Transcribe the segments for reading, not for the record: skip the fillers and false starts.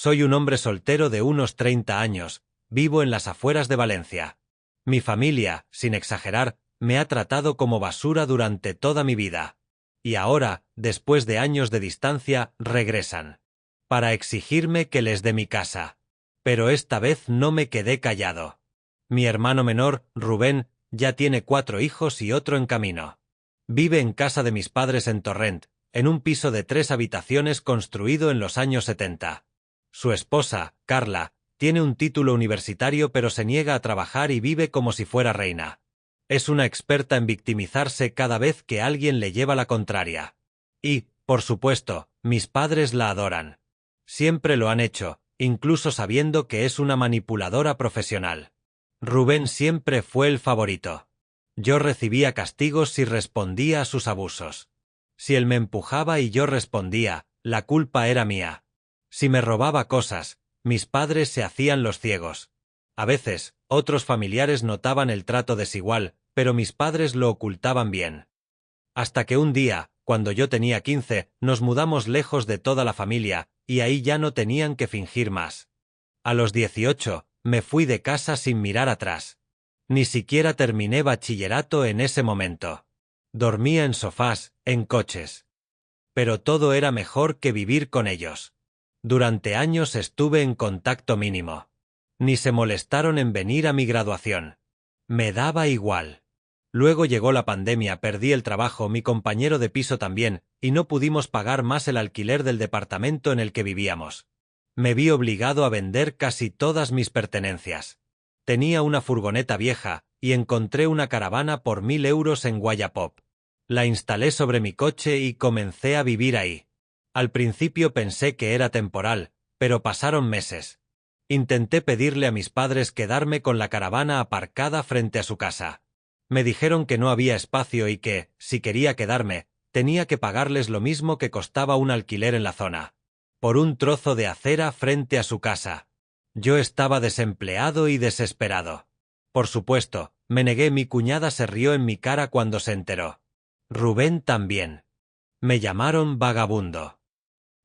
Soy un hombre soltero de unos 30 años, vivo en las afueras de Valencia. Mi familia, sin exagerar, me ha tratado como basura durante toda mi vida. Y ahora, después de años de distancia, regresan. Para exigirme que les dé mi casa. Pero esta vez no me quedé callado. Mi hermano menor, Rubén, ya tiene 4 hijos y otro en camino. Vive en casa de mis padres en Torrent, en un piso de 3 habitaciones construido en los años 70. Su esposa, Carla, tiene un título universitario pero se niega a trabajar y vive como si fuera reina. Es una experta en victimizarse cada vez que alguien le lleva la contraria. Y, por supuesto, mis padres la adoran. Siempre lo han hecho, incluso sabiendo que es una manipuladora profesional. Rubén siempre fue el favorito. Yo recibía castigos si respondía a sus abusos. Si él me empujaba y yo respondía, la culpa era mía. Si me robaba cosas, mis padres se hacían los ciegos. A veces, otros familiares notaban el trato desigual, pero mis padres lo ocultaban bien. Hasta que un día, cuando yo tenía 15, nos mudamos lejos de toda la familia, y ahí ya no tenían que fingir más. A los 18, me fui de casa sin mirar atrás. Ni siquiera terminé bachillerato en ese momento. Dormía en sofás, en coches. Pero todo era mejor que vivir con ellos. Durante años estuve en contacto mínimo. Ni se molestaron en venir a mi graduación. Me daba igual. Luego llegó la pandemia, perdí el trabajo, mi compañero de piso también, y no pudimos pagar más el alquiler del departamento en el que vivíamos. Me vi obligado a vender casi todas mis pertenencias. Tenía una furgoneta vieja, y encontré una caravana por 1000 euros en Wallapop. La instalé sobre mi coche y comencé a vivir ahí. Al principio pensé que era temporal, pero pasaron meses. Intenté pedirle a mis padres quedarme con la caravana aparcada frente a su casa. Me dijeron que no había espacio y que, si quería quedarme, tenía que pagarles lo mismo que costaba un alquiler en la zona. Por un trozo de acera frente a su casa. Yo estaba desempleado y desesperado. Por supuesto, me negué. Mi cuñada se rió en mi cara cuando se enteró. Rubén también. Me llamaron vagabundo.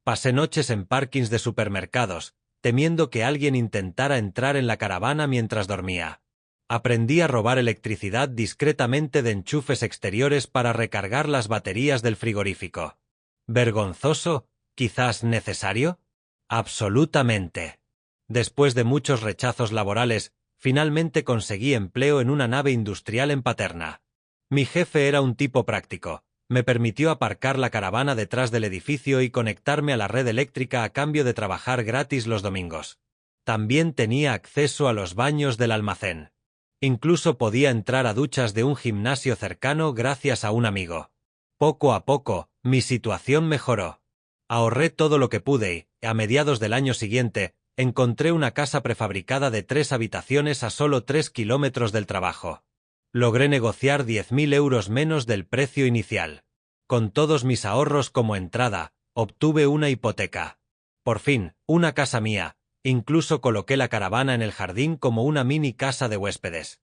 Pasé noches en parkings de supermercados, temiendo que alguien intentara entrar en la caravana mientras dormía. Aprendí a robar electricidad discretamente de enchufes exteriores para recargar las baterías del frigorífico. ¿Vergonzoso? ¿Quizás necesario? Absolutamente. Después de muchos rechazos laborales, finalmente conseguí empleo en una nave industrial en Paterna. Mi jefe era un tipo práctico. Me permitió aparcar la caravana detrás del edificio y conectarme a la red eléctrica a cambio de trabajar gratis los domingos. También tenía acceso a los baños del almacén. Incluso podía entrar a duchas de un gimnasio cercano gracias a un amigo. Poco a poco, mi situación mejoró. Ahorré todo lo que pude y, a mediados del año siguiente, encontré una casa prefabricada de 3 habitaciones a solo 3 kilómetros del trabajo. Logré negociar 10.000 euros menos del precio inicial. Con todos mis ahorros como entrada, obtuve una hipoteca. Por fin, una casa mía. Incluso coloqué la caravana en el jardín como una mini casa de huéspedes.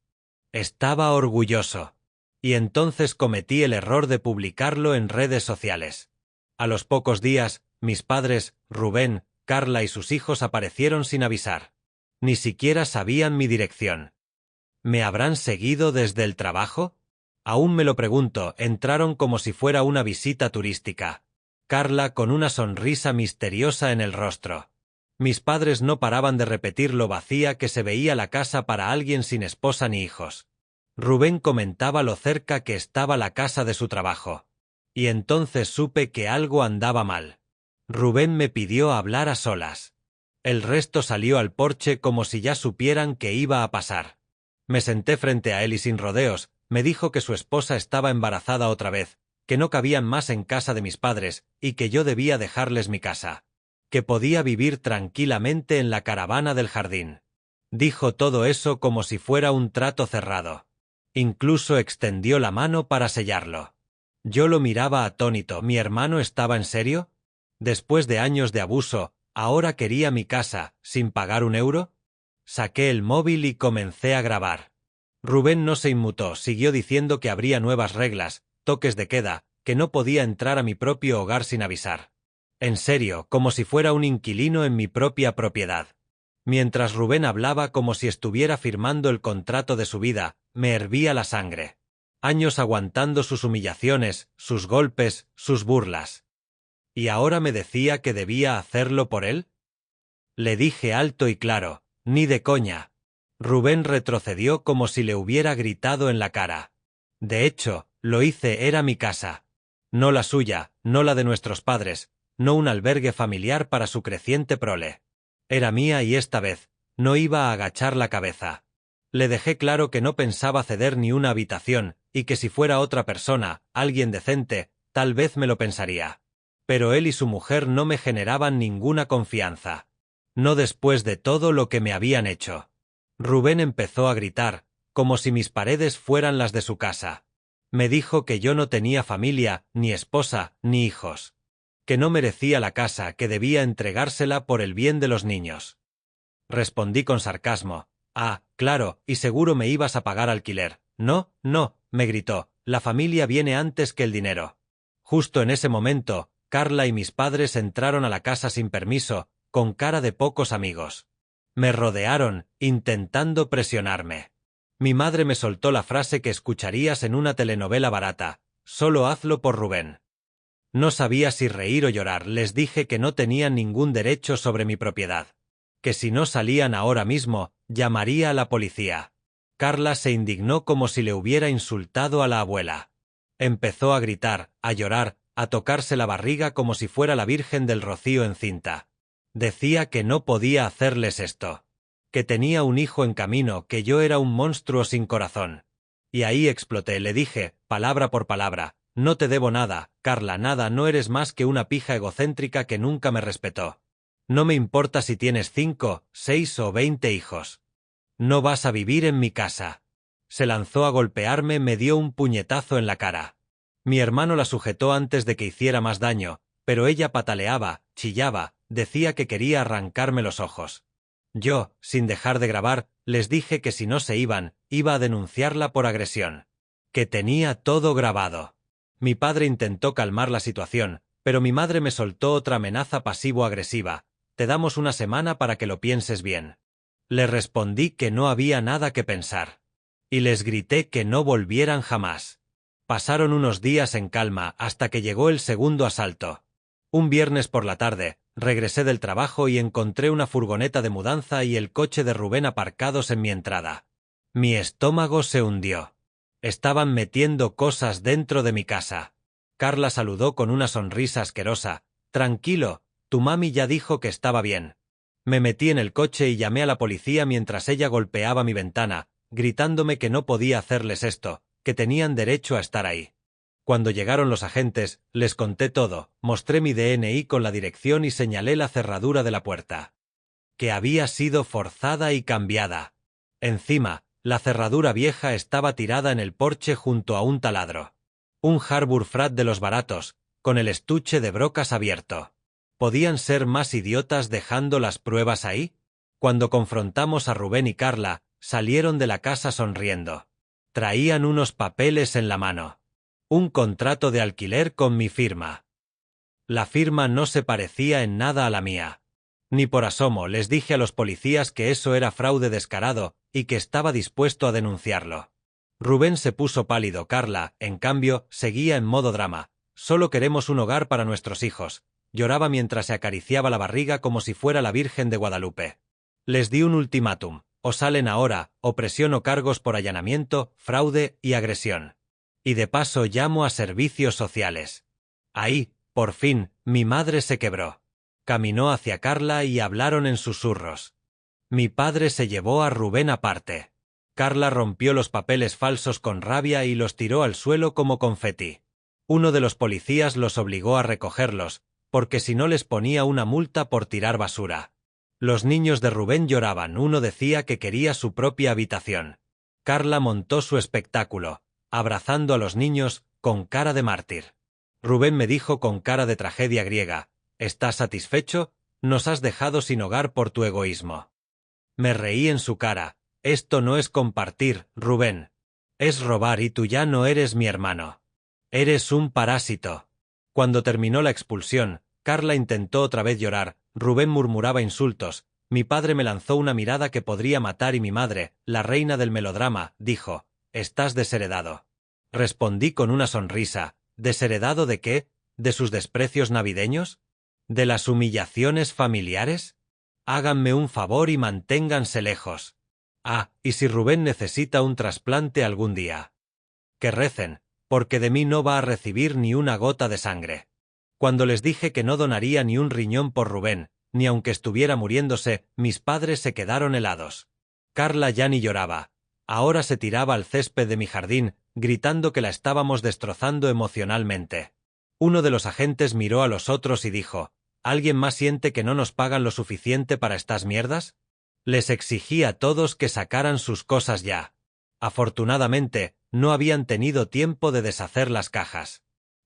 Estaba orgulloso. Y entonces cometí el error de publicarlo en redes sociales. A los pocos días, mis padres, Rubén, Carla y sus hijos aparecieron sin avisar. Ni siquiera sabían mi dirección. ¿Me habrán seguido desde el trabajo? Aún me lo pregunto. Entraron como si fuera una visita turística. Carla con una sonrisa misteriosa en el rostro. Mis padres no paraban de repetir lo vacía que se veía la casa para alguien sin esposa ni hijos. Rubén comentaba lo cerca que estaba la casa de su trabajo. Y entonces supe que algo andaba mal. Rubén me pidió hablar a solas. El resto salió al porche como si ya supieran qué iba a pasar. Me senté frente a él y sin rodeos, me dijo que su esposa estaba embarazada otra vez, que no cabían más en casa de mis padres y que yo debía dejarles mi casa. Que podía vivir tranquilamente en la caravana del jardín. Dijo todo eso como si fuera un trato cerrado. Incluso extendió la mano para sellarlo. Yo lo miraba atónito. ¿Mi hermano estaba en serio? Después de años de abuso, ¿ahora quería mi casa, sin pagar un euro? Saqué el móvil y comencé a grabar. Rubén no se inmutó, siguió diciendo que habría nuevas reglas, toques de queda, que no podía entrar a mi propio hogar sin avisar. En serio, como si fuera un inquilino en mi propia propiedad. Mientras Rubén hablaba como si estuviera firmando el contrato de su vida, me hervía la sangre. Años aguantando sus humillaciones, sus golpes, sus burlas. ¿Y ahora me decía que debía hacerlo por él? Le dije alto y claro, ni de coña. Rubén retrocedió como si le hubiera gritado en la cara. De hecho, lo hice, era mi casa. No la suya, no la de nuestros padres, no un albergue familiar para su creciente prole. Era mía y esta vez, no iba a agachar la cabeza. Le dejé claro que no pensaba ceder ni una habitación, y que si fuera otra persona, alguien decente, tal vez me lo pensaría. Pero él y su mujer no me generaban ninguna confianza. No después de todo lo que me habían hecho. Rubén empezó a gritar, como si mis paredes fueran las de su casa. Me dijo que yo no tenía familia, ni esposa, ni hijos. Que no merecía la casa, que debía entregársela por el bien de los niños. Respondí con sarcasmo. Ah, claro, y seguro me ibas a pagar alquiler. No, no, me gritó, la familia viene antes que el dinero. Justo en ese momento, Carla y mis padres entraron a la casa sin permiso, con cara de pocos amigos. Me rodearon, intentando presionarme. Mi madre me soltó la frase que escucharías en una telenovela barata, solo hazlo por Rubén. No sabía si reír o llorar, les dije que no tenían ningún derecho sobre mi propiedad. Que si no salían ahora mismo, llamaría a la policía. Carla se indignó como si le hubiera insultado a la abuela. Empezó a gritar, a llorar, a tocarse la barriga como si fuera la Virgen del Rocío encinta. Decía que no podía hacerles esto. Que tenía un hijo en camino, que yo era un monstruo sin corazón. Y ahí exploté, le dije, palabra por palabra, no te debo nada, Carla, nada, no eres más que una pija egocéntrica que nunca me respetó. No me importa si tienes 5, 6 o 20 hijos. No vas a vivir en mi casa. Se lanzó a golpearme, me dio un puñetazo en la cara. Mi hermano la sujetó antes de que hiciera más daño, pero ella pataleaba, chillaba, decía que quería arrancarme los ojos. Yo, sin dejar de grabar, les dije que si no se iban, iba a denunciarla por agresión. Que tenía todo grabado. Mi padre intentó calmar la situación, pero mi madre me soltó otra amenaza pasivo-agresiva. Te damos una semana para que lo pienses bien. Le respondí que no había nada que pensar. Y les grité que no volvieran jamás. Pasaron unos días en calma hasta que llegó el segundo asalto. Un viernes por la tarde, regresé del trabajo y encontré una furgoneta de mudanza y el coche de Rubén aparcados en mi entrada. Mi estómago se hundió. Estaban metiendo cosas dentro de mi casa. Carla saludó con una sonrisa asquerosa. Tranquilo, tu mami ya dijo que estaba bien. Me metí en el coche y llamé a la policía mientras ella golpeaba mi ventana, gritándome que no podía hacerles esto, que tenían derecho a estar ahí. Cuando llegaron los agentes, les conté todo, mostré mi DNI con la dirección y señalé la cerradura de la puerta. Que había sido forzada y cambiada. Encima, la cerradura vieja estaba tirada en el porche junto a un taladro. Un Harbor Freight de los baratos, con el estuche de brocas abierto. ¿Podían ser más idiotas dejando las pruebas ahí? Cuando confrontamos a Rubén y Carla, salieron de la casa sonriendo. Traían unos papeles en la mano. Un contrato de alquiler con mi firma. La firma no se parecía en nada a la mía. Ni por asomo, les dije a los policías que eso era fraude descarado y que estaba dispuesto a denunciarlo. Rubén se puso pálido, Carla, en cambio, seguía en modo drama. Solo queremos un hogar para nuestros hijos. Lloraba mientras se acariciaba la barriga como si fuera la Virgen de Guadalupe. Les di un ultimátum, o salen ahora, o presiono cargos por allanamiento, fraude y agresión. Y de paso llamo a servicios sociales. Ahí, por fin, mi madre se quebró. Caminó hacia Carla y hablaron en susurros. Mi padre se llevó a Rubén aparte. Carla rompió los papeles falsos con rabia y los tiró al suelo como confeti. Uno de los policías los obligó a recogerlos, porque si no les ponía una multa por tirar basura. Los niños de Rubén lloraban, uno decía que quería su propia habitación. Carla montó su espectáculo, abrazando a los niños, con cara de mártir. Rubén me dijo con cara de tragedia griega, ¿estás satisfecho? Nos has dejado sin hogar por tu egoísmo. Me reí en su cara, esto no es compartir, Rubén. Es robar y tú ya no eres mi hermano. Eres un parásito. Cuando terminó la expulsión, Carla intentó otra vez llorar, Rubén murmuraba insultos, mi padre me lanzó una mirada que podría matar y mi madre, la reina del melodrama, dijo, «Estás desheredado». Respondí con una sonrisa, ¿desheredado de qué? ¿De sus desprecios navideños? ¿De las humillaciones familiares? Háganme un favor y manténganse lejos. Ah, y si Rubén necesita un trasplante algún día. Que recen, porque de mí no va a recibir ni una gota de sangre. Cuando les dije que no donaría ni un riñón por Rubén, ni aunque estuviera muriéndose, mis padres se quedaron helados. Carla ya ni lloraba. Ahora se tiraba al césped de mi jardín, gritando que la estábamos destrozando emocionalmente. Uno de los agentes miró a los otros y dijo, ¿alguien más siente que no nos pagan lo suficiente para estas mierdas? Les exigí a todos que sacaran sus cosas ya. Afortunadamente, no habían tenido tiempo de deshacer las cajas.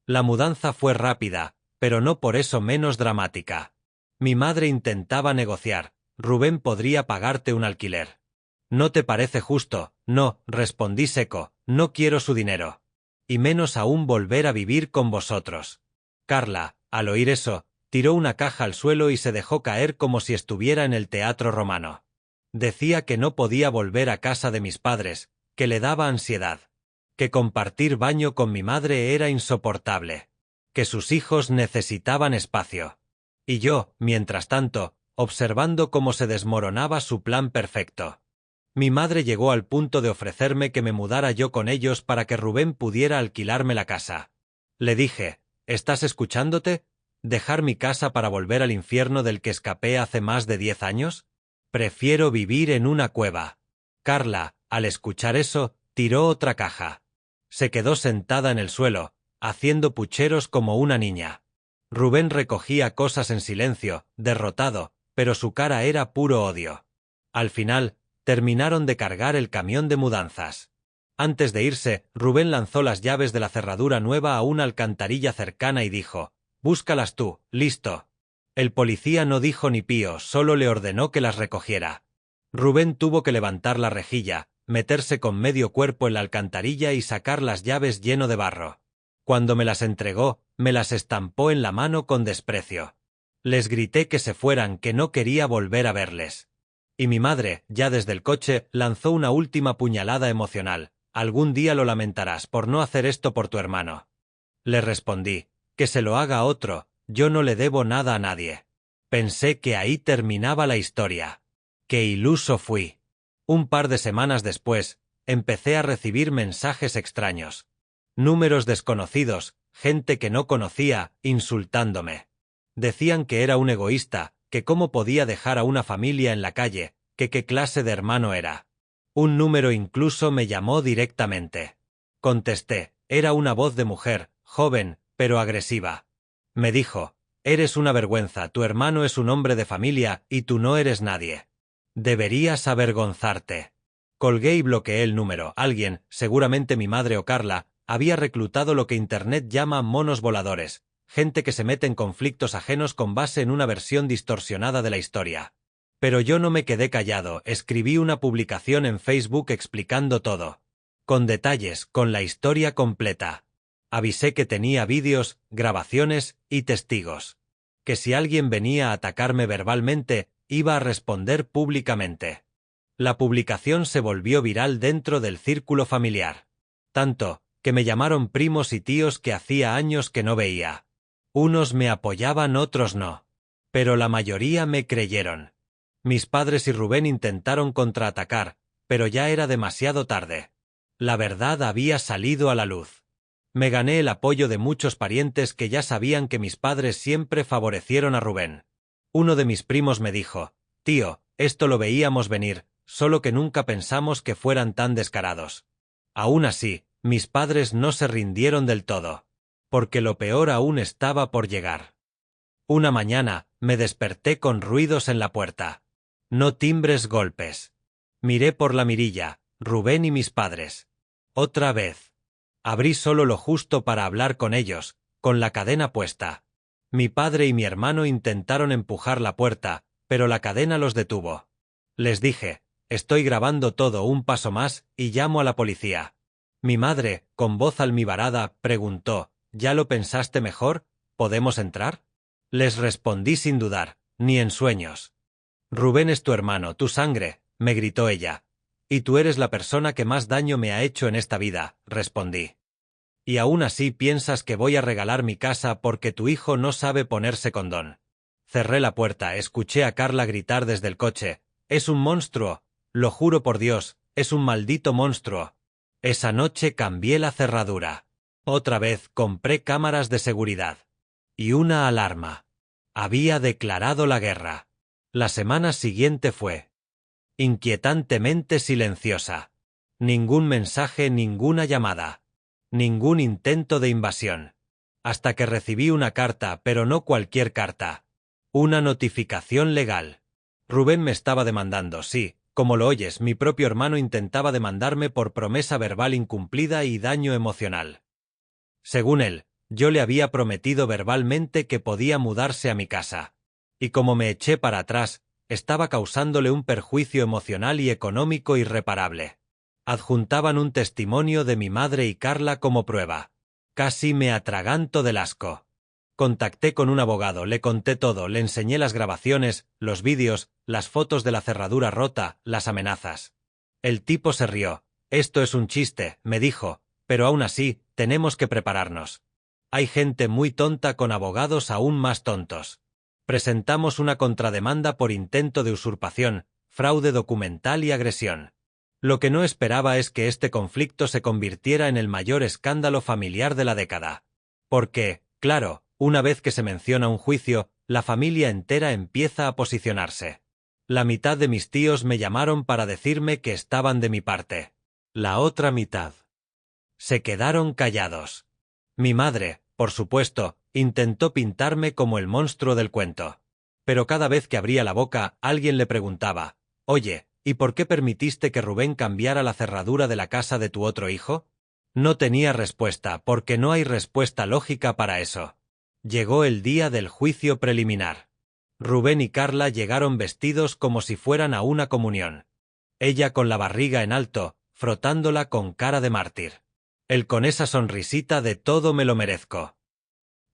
La mudanza fue rápida, pero no por eso menos dramática. Mi madre intentaba negociar, Rubén podría pagarte un alquiler. ¿No te parece justo? No, respondí seco, no quiero su dinero. Y menos aún volver a vivir con vosotros. Carla, al oír eso, tiró una caja al suelo y se dejó caer como si estuviera en el Teatro Romano. Decía que no podía volver a casa de mis padres, que le daba ansiedad, que compartir baño con mi madre era insoportable, que sus hijos necesitaban espacio. Y yo, mientras tanto, observando cómo se desmoronaba su plan perfecto. Mi madre llegó al punto de ofrecerme que me mudara yo con ellos para que Rubén pudiera alquilarme la casa. Le dije, ¿estás escuchándote? ¿Dejar mi casa para volver al infierno del que escapé hace más de 10 años? Prefiero vivir en una cueva. Carla, al escuchar eso, tiró otra caja. Se quedó sentada en el suelo, haciendo pucheros como una niña. Rubén recogía cosas en silencio, derrotado, pero su cara era puro odio. Al final, terminaron de cargar el camión de mudanzas. Antes de irse, Rubén lanzó las llaves de la cerradura nueva a una alcantarilla cercana y dijo, «Búscalas tú, listo». El policía no dijo ni pío, solo le ordenó que las recogiera. Rubén tuvo que levantar la rejilla, meterse con medio cuerpo en la alcantarilla y sacar las llaves lleno de barro. Cuando me las entregó, me las estampó en la mano con desprecio. Les grité que se fueran, que no quería volver a verles. Y mi madre, ya desde el coche, lanzó una última puñalada emocional. «Algún día lo lamentarás por no hacer esto por tu hermano». Le respondí, «Que se lo haga otro, yo no le debo nada a nadie». Pensé que ahí terminaba la historia. ¡Qué iluso fui! Un par de semanas después, empecé a recibir mensajes extraños. Números desconocidos, gente que no conocía, insultándome. Decían que era un egoísta, que cómo podía dejar a una familia en la calle, que qué clase de hermano era. Un número incluso me llamó directamente. Contesté, era una voz de mujer, joven, pero agresiva. Me dijo, «Eres una vergüenza, tu hermano es un hombre de familia y tú no eres nadie. Deberías avergonzarte». Colgué y bloqueé el número. Alguien, seguramente mi madre o Carla, había reclutado lo que Internet llama monos voladores, gente que se mete en conflictos ajenos con base en una versión distorsionada de la historia. Pero yo no me quedé callado, escribí una publicación en Facebook explicando todo. Con detalles, con la historia completa. Avisé que tenía vídeos, grabaciones y testigos. Que si alguien venía a atacarme verbalmente, iba a responder públicamente. La publicación se volvió viral dentro del círculo familiar. Tanto, que me llamaron primos y tíos que hacía años que no veía. Unos me apoyaban, otros no. Pero la mayoría me creyeron. Mis padres y Rubén intentaron contraatacar, pero ya era demasiado tarde. La verdad había salido a la luz. Me gané el apoyo de muchos parientes que ya sabían que mis padres siempre favorecieron a Rubén. Uno de mis primos me dijo, «Tío, esto lo veíamos venir, solo que nunca pensamos que fueran tan descarados». Aún así, mis padres no se rindieron del todo. Porque lo peor aún estaba por llegar. Una mañana, me desperté con ruidos en la puerta. No timbres, golpes. Miré por la mirilla, Rubén y mis padres. Otra vez. Abrí solo lo justo para hablar con ellos, con la cadena puesta. Mi padre y mi hermano intentaron empujar la puerta, pero la cadena los detuvo. Les dije, «Estoy grabando todo, un paso más, y llamo a la policía». Mi madre, con voz almibarada, preguntó, «¿Ya lo pensaste mejor? ¿Podemos entrar?». Les respondí sin dudar, ni en sueños. Rubén es tu hermano, tu sangre, me gritó ella. Y tú eres la persona que más daño me ha hecho en esta vida, respondí. Y aún así piensas que voy a regalar mi casa porque tu hijo no sabe ponerse condón. Cerré la puerta, escuché a Carla gritar desde el coche. Es un monstruo, lo juro por Dios, es un maldito monstruo. Esa noche cambié la cerradura. Otra vez compré cámaras de seguridad. Y una alarma. Había declarado la guerra. La semana siguiente fue inquietantemente silenciosa. Ningún mensaje, ninguna llamada. Ningún intento de invasión. Hasta que recibí una carta, pero no cualquier carta. Una notificación legal. Rubén me estaba demandando, sí, como lo oyes, mi propio hermano intentaba demandarme por promesa verbal incumplida y daño emocional. Según él, yo le había prometido verbalmente que podía mudarse a mi casa. Y como me eché para atrás, estaba causándole un perjuicio emocional y económico irreparable. Adjuntaban un testimonio de mi madre y Carla como prueba. Casi me atraganto del asco. Contacté con un abogado, le conté todo, le enseñé las grabaciones, los vídeos, las fotos de la cerradura rota, las amenazas. El tipo se rió. Esto es un chiste, me dijo, pero aún así, tenemos que prepararnos. Hay gente muy tonta con abogados aún más tontos. Presentamos una contrademanda por intento de usurpación, fraude documental y agresión. Lo que no esperaba es que este conflicto se convirtiera en el mayor escándalo familiar de la década. Porque, claro, una vez que se menciona un juicio, la familia entera empieza a posicionarse. La mitad de mis tíos me llamaron para decirme que estaban de mi parte. La otra mitad se quedaron callados. Mi madre, por supuesto, intentó pintarme como el monstruo del cuento. Pero cada vez que abría la boca, alguien le preguntaba, «Oye, ¿y por qué permitiste que Rubén cambiara la cerradura de la casa de tu otro hijo?» No tenía respuesta, porque no hay respuesta lógica para eso. Llegó el día del juicio preliminar. Rubén y Carla llegaron vestidos como si fueran a una comunión. Ella con la barriga en alto, frotándola con cara de mártir. Él con esa sonrisita de todo me lo merezco.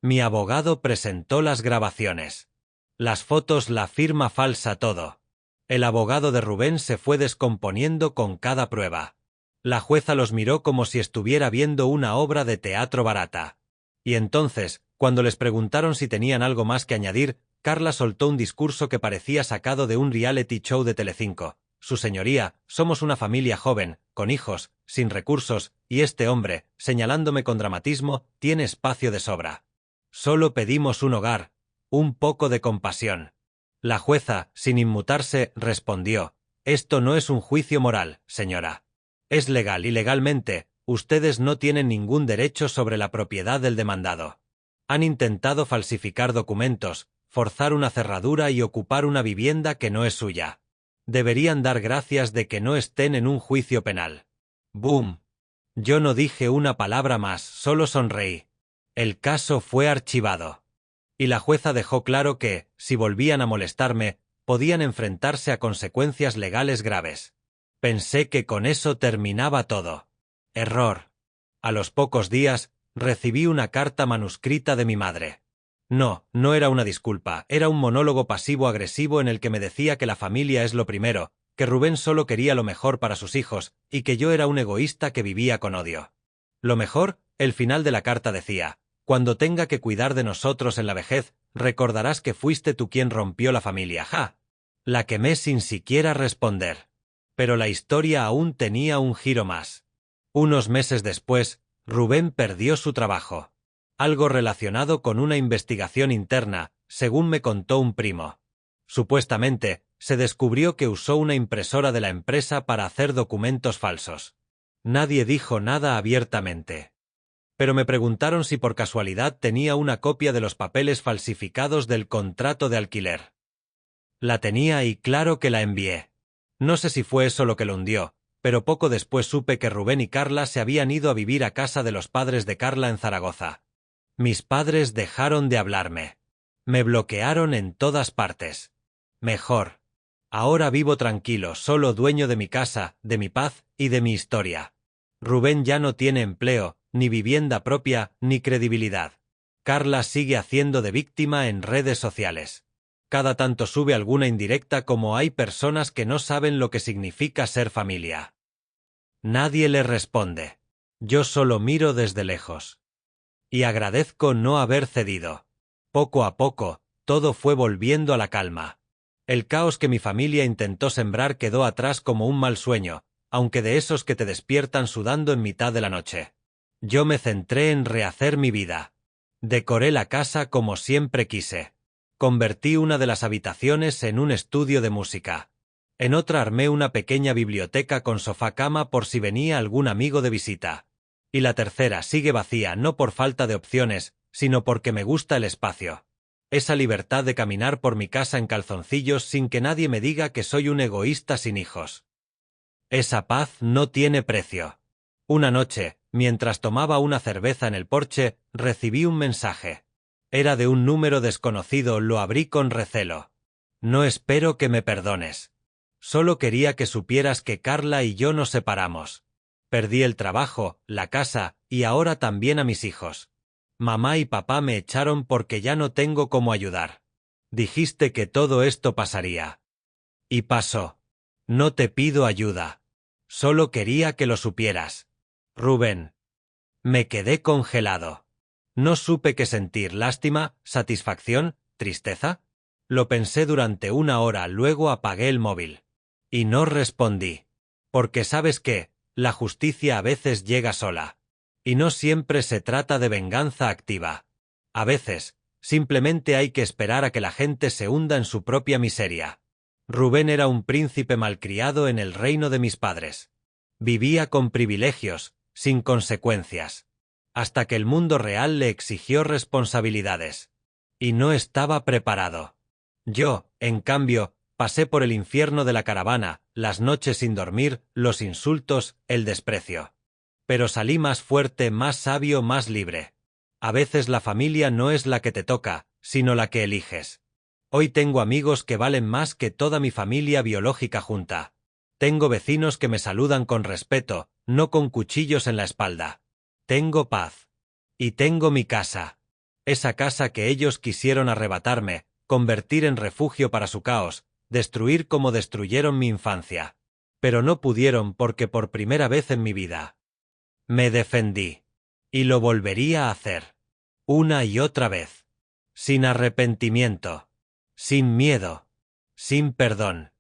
Mi abogado presentó las grabaciones. Las fotos, la firma falsa, todo. El abogado de Rubén se fue descomponiendo con cada prueba. La jueza los miró como si estuviera viendo una obra de teatro barata. Y entonces, cuando les preguntaron si tenían algo más que añadir, Carla soltó un discurso que parecía sacado de un reality show de Telecinco. Su señoría, somos una familia joven, con hijos, sin recursos, y este hombre, señalándome con dramatismo, tiene espacio de sobra. Solo pedimos un hogar, un poco de compasión. La jueza, sin inmutarse, respondió, esto no es un juicio moral, señora. Es legal y legalmente, ustedes no tienen ningún derecho sobre la propiedad del demandado. Han intentado falsificar documentos, forzar una cerradura y ocupar una vivienda que no es suya. Deberían dar gracias de que no estén en un juicio penal. ¡Boom! Yo no dije una palabra más, solo sonreí. El caso fue archivado. Y la jueza dejó claro que, si volvían a molestarme, podían enfrentarse a consecuencias legales graves. Pensé que con eso terminaba todo. Error. A los pocos días, recibí una carta manuscrita de mi madre. No, no era una disculpa, era un monólogo pasivo-agresivo en el que me decía que la familia es lo primero, que Rubén solo quería lo mejor para sus hijos, y que yo era un egoísta que vivía con odio. Lo mejor, el final de la carta decía, cuando tenga que cuidar de nosotros en la vejez, recordarás que fuiste tú quien rompió la familia, ¡ja! La quemé sin siquiera responder. Pero la historia aún tenía un giro más. Unos meses después, Rubén perdió su trabajo. Algo relacionado con una investigación interna, según me contó un primo. Supuestamente, se descubrió que usó una impresora de la empresa para hacer documentos falsos. Nadie dijo nada abiertamente. Pero me preguntaron si por casualidad tenía una copia de los papeles falsificados del contrato de alquiler. La tenía y claro que la envié. No sé si fue eso lo que lo hundió, pero poco después supe que Rubén y Carla se habían ido a vivir a casa de los padres de Carla en Zaragoza. Mis padres dejaron de hablarme. Me bloquearon en todas partes. Mejor. Ahora vivo tranquilo, solo dueño de mi casa, de mi paz y de mi historia. Rubén ya no tiene empleo, ni vivienda propia, ni credibilidad. Carla sigue haciendo de víctima en redes sociales. Cada tanto sube alguna indirecta como hay personas que no saben lo que significa ser familia. Nadie le responde. Yo solo miro desde lejos. Y agradezco no haber cedido. Poco a poco, todo fue volviendo a la calma. El caos que mi familia intentó sembrar quedó atrás como un mal sueño, aunque de esos que te despiertan sudando en mitad de la noche. Yo me centré en rehacer mi vida. Decoré la casa como siempre quise. Convertí una de las habitaciones en un estudio de música. En otra armé una pequeña biblioteca con sofá-cama por si venía algún amigo de visita. Y la tercera sigue vacía no por falta de opciones, sino porque me gusta el espacio. Esa libertad de caminar por mi casa en calzoncillos sin que nadie me diga que soy un egoísta sin hijos. Esa paz no tiene precio. Una noche, mientras tomaba una cerveza en el porche, recibí un mensaje. Era de un número desconocido, lo abrí con recelo. No espero que me perdones. Solo quería que supieras que Carla y yo nos separamos. Perdí el trabajo, la casa, y ahora también a mis hijos. Mamá y papá me echaron porque ya no tengo cómo ayudar. Dijiste que todo esto pasaría. Y pasó. No te pido ayuda. Solo quería que lo supieras. Rubén. Me quedé congelado. No supe qué sentir, lástima, satisfacción, tristeza. Lo pensé durante una hora, luego apagué el móvil. Y no respondí. Porque sabes qué, la justicia a veces llega sola. Y no siempre se trata de venganza activa. A veces, simplemente hay que esperar a que la gente se hunda en su propia miseria. Rubén era un príncipe malcriado en el reino de mis padres. Vivía con privilegios, sin consecuencias. Hasta que el mundo real le exigió responsabilidades. Y no estaba preparado. Yo, en cambio, pasé por el infierno de la caravana, las noches sin dormir, los insultos, el desprecio. Pero salí más fuerte, más sabio, más libre. A veces la familia no es la que te toca, sino la que eliges. Hoy tengo amigos que valen más que toda mi familia biológica junta. Tengo vecinos que me saludan con respeto, no con cuchillos en la espalda. Tengo paz. Y tengo mi casa. Esa casa que ellos quisieron arrebatarme, convertir en refugio para su caos, destruir como destruyeron mi infancia. Pero no pudieron porque por primera vez en mi vida me defendí. Y lo volvería a hacer. Una y otra vez. Sin arrepentimiento. Sin miedo. Sin perdón.